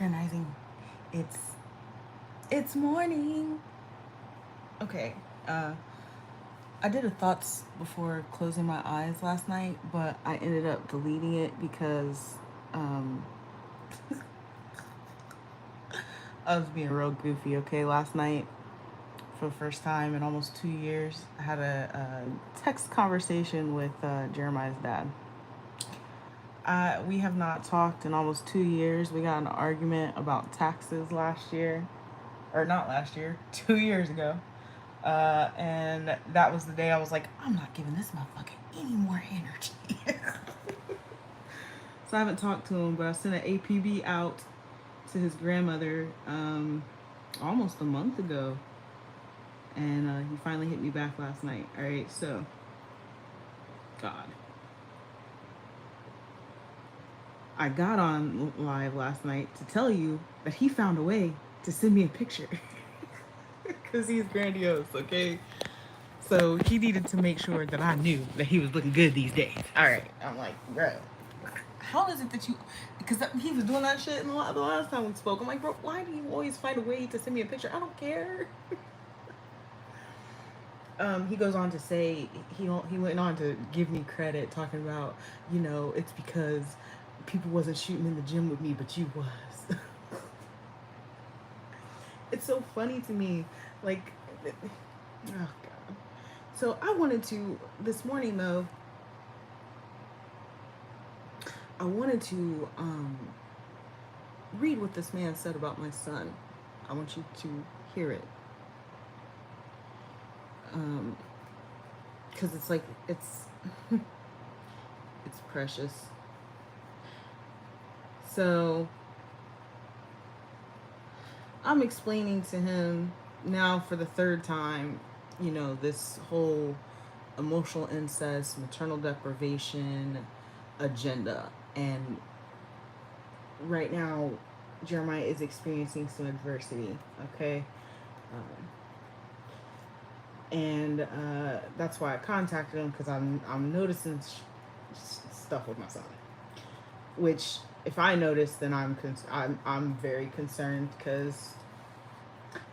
recognizing it's morning. Okay. I did a thoughts before closing my eyes last night, but I ended up deleting it because um, I was being real goofy. Okay, last night for the first time in almost 2 years, I had a text conversation with Jeremiah's dad. We have not talked in almost 2 years. We got in an argument about taxes last year, or not last year, 2 years ago. And that was the day I was like, I'm not giving this motherfucker any more energy. So I haven't talked to him, but I sent an APB out to his grandmother almost a month ago. And he finally hit me back last night. All right, so, God. I got on live last night to tell you that he found a way to send me a picture. Because he's grandiose, okay? So he needed to make sure that I knew that he was looking good these days. All right. I'm like, bro, how is it that you. Because he was doing that shit in the last time we spoke. I'm like, bro, why do you always find a way to send me a picture? I don't care. He goes on to say he went on to give me credit, talking about, it's because people wasn't shooting in the gym with me, but you was. It's so funny to me, like, oh God. So I wanted to this morning though. I wanted to read what this man said about my son. I want you to hear it. Because it's like, it's precious. So I'm explaining to him now for the third time, this whole emotional incest, maternal deprivation agenda. And right now, Jeremiah is experiencing some adversity, okay? And that's why I contacted him, because I'm noticing stuff with my son. Which, if I notice, then I'm very concerned, because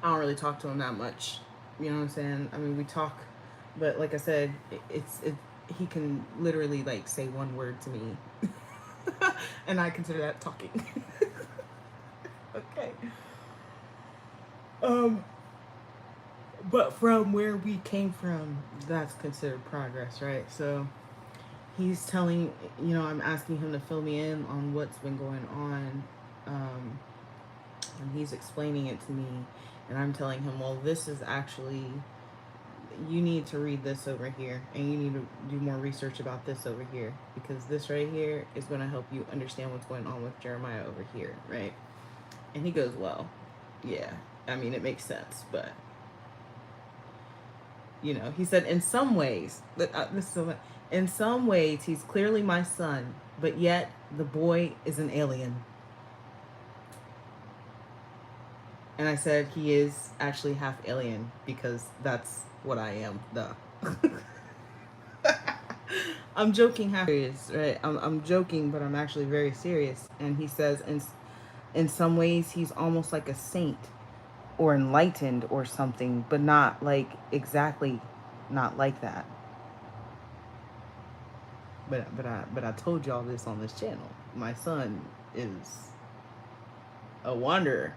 I don't really talk to him that much. You know what I'm saying? I mean, we talk, but like I said, he can literally like say one word to me, and I consider that talking. Okay. But from where we came from, that's considered progress, right? So he's telling, I'm asking him to fill me in on what's been going on, and he's explaining it to me, and I'm telling him, well, this is actually, you need to read this over here, and you need to do more research about this over here, because this right here is going to help you understand what's going on with Jeremiah over here, right? And he goes, well, yeah, I mean, it makes sense, but he said, in some ways, in some ways, he's clearly my son, but yet the boy is an alien. And I said, he is actually half alien, because that's what I am, duh. I'm joking, half serious, right? I'm joking, but I'm actually very serious. And he says, in some ways, he's almost like a saint, or enlightened or something, but not like exactly, not like that. But I told y'all this on this channel. My son is a wanderer.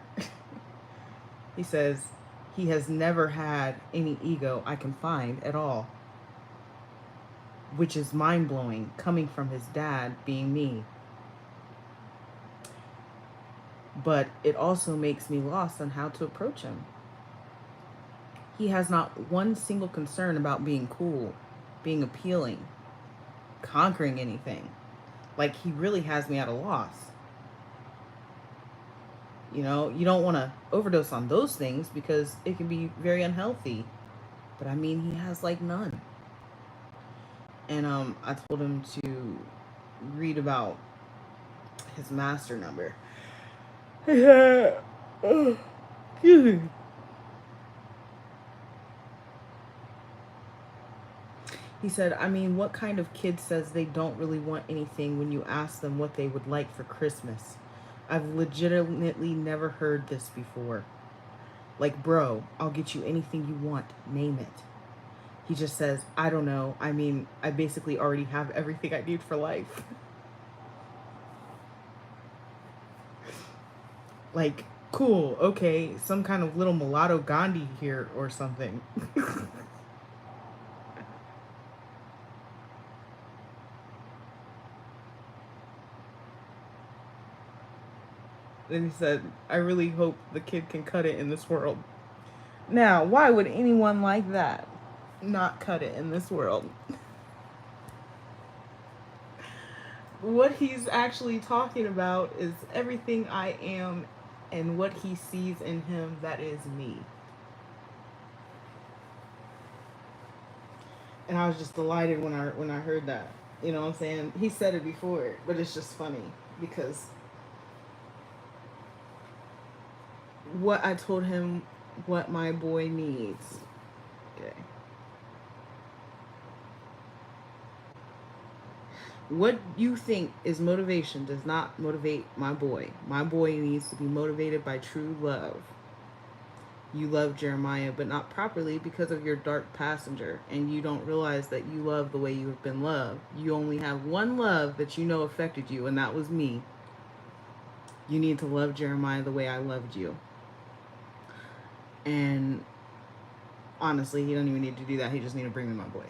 He says he has never had any ego I can find at all, which is mind-blowing, coming from his dad being me. But it also makes me lost on how to approach him. He has not one single concern about being cool, being appealing, conquering anything. Like, he really has me at a loss. You don't want to overdose on those things, because it can be very unhealthy. But I mean, he has like none. And I told him to read about his master number. Yeah. Oh, excuse me. He said, I mean, what kind of kid says they don't really want anything when you ask them what they would like for Christmas? I've legitimately never heard this before. Like, bro, I'll get you anything you want. Name it. He just says, I don't know. I mean, I basically already have everything I need for life. Like, cool, okay, some kind of little mulatto Gandhi here or something. Then he said, I really hope the kid can cut it in this world. Now, why would anyone like that not cut it in this world? What he's actually talking about is everything I am and what he sees in him, that is me. And I was just delighted when I heard that. You know what I'm saying? He said it before, but it's just funny because what I told him what my boy needs. Okay. What you think is motivation does not motivate my boy. My boy needs to be motivated by true love. You love Jeremiah, but not properly because of your dark passenger, and you don't realize that you love the way you have been loved. You only have one love that you know affected you, and that was me. You need to love Jeremiah the way I loved you. And honestly, he doesn't even need to do that. He just need to bring me my boy.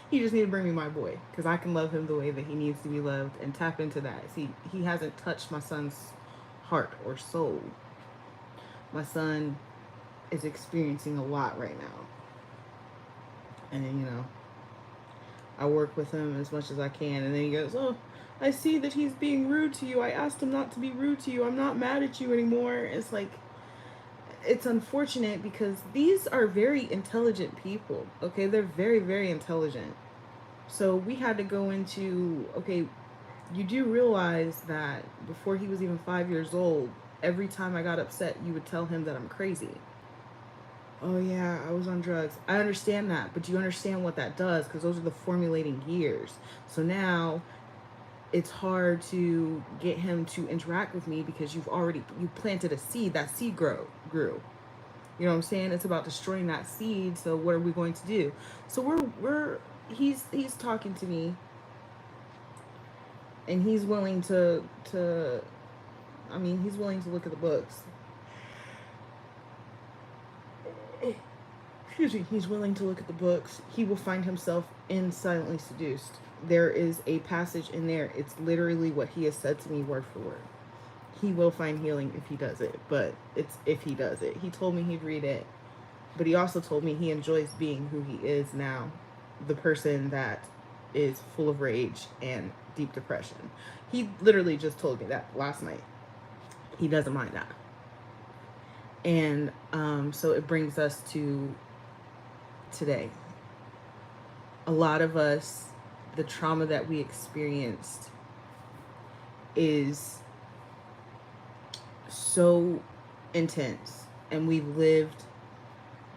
He just need to bring me my boy, because I can love him the way that he needs to be loved and tap into that. See, he hasn't touched my son's heart or soul. My son is experiencing a lot right now. And then, I work with him as much as I can. And then he goes, oh, I see that he's being rude to you. I asked him not to be rude to you. I'm not mad at you anymore. It's like, it's unfortunate because these are very intelligent people. Okay, they're very, very intelligent. So we had to go into, okay, you do realize that before he was even 5 years old, every time I got upset, you would tell him that I'm crazy. Oh yeah, I was on drugs. I understand that, but do you understand what that does? Because those are the formulating years. So now it's hard to get him to interact with me because you planted a seed. That seed grew. You know what I'm saying? It's about destroying that seed. So what are we going to do? So he's talking to me, and he's willing to he's willing to look at the books. Excuse me, he's willing to look at the books. He will find himself in Silently Seduced. There is a passage in there. It's literally what he has said to me word for word. He will find healing if he does it, but it's if he does it. He told me he'd read it, but he also told me he enjoys being who he is now, the person that is full of rage and deep depression. He literally just told me that last night. He doesn't mind that. And so it brings us to today. A lot of us, the trauma that we experienced is so intense, and we've lived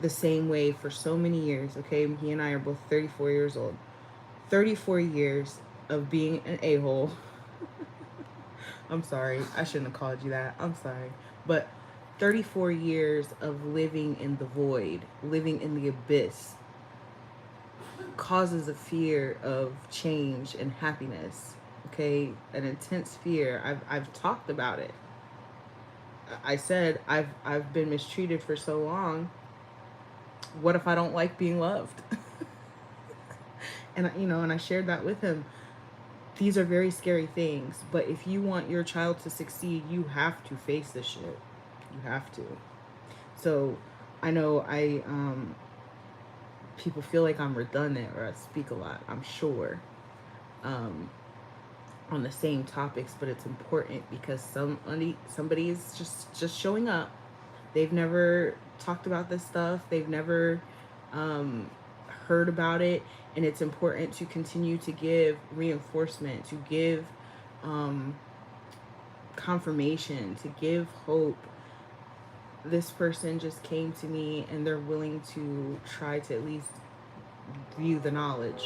the same way for so many years. Okay, he and I are both 34 years old. 34 years of being an a-hole. I'm sorry, I shouldn't have called you that. I'm sorry. But 34 years of living in the void, living in the abyss, causes a fear of change and happiness. Okay, an intense fear. I've talked about it. I said I've been mistreated for so long. What if I don't like being loved? And and I shared that with him. These are very scary things, but if you want your child to succeed, you have to face this shit. You have to. So I know people feel like I'm redundant or I speak a lot, I'm sure, on the same topics, but it's important because somebody is just showing up. They've never talked about this stuff. They've never heard about it, and it's important to continue to give reinforcement, to give confirmation, to give hope. This person just came to me and they're willing to try to at least view the knowledge.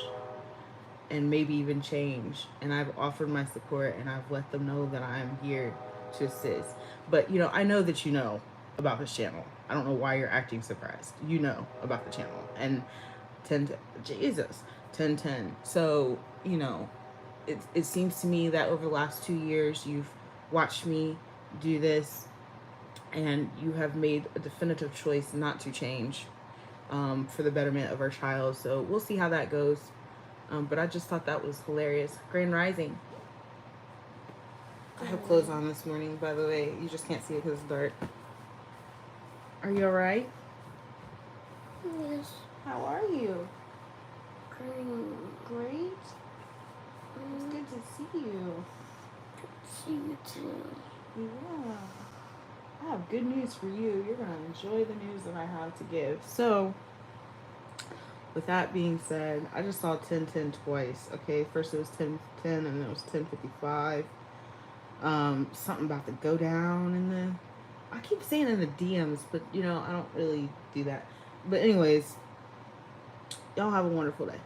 and maybe even change. And I've offered my support, and I've let them know that I'm here to assist. But I know that you know about this channel. I don't know why you're acting surprised. You know about the channel. And 10 Jesus, 10 10. So, it seems to me that over the last 2 years you've watched me do this, and you have made a definitive choice not to change, for the betterment of our child. So we'll see how that goes. But I just thought that was hilarious. Grand Rising. I have clothes on this morning, by the way. You just can't see it because it's dark. Are you alright? Yes. How are you? Great. Great. It's good to see you. Good to see you too. Yeah. I have good news for you. You're going to enjoy the news that I have to give. So, with that being said, I just saw 1010 twice. Okay, first it was 1010 and then it was 1055. Something about to go down in the. I keep saying in the DMs, but I don't really do that. But anyways, y'all have a wonderful day.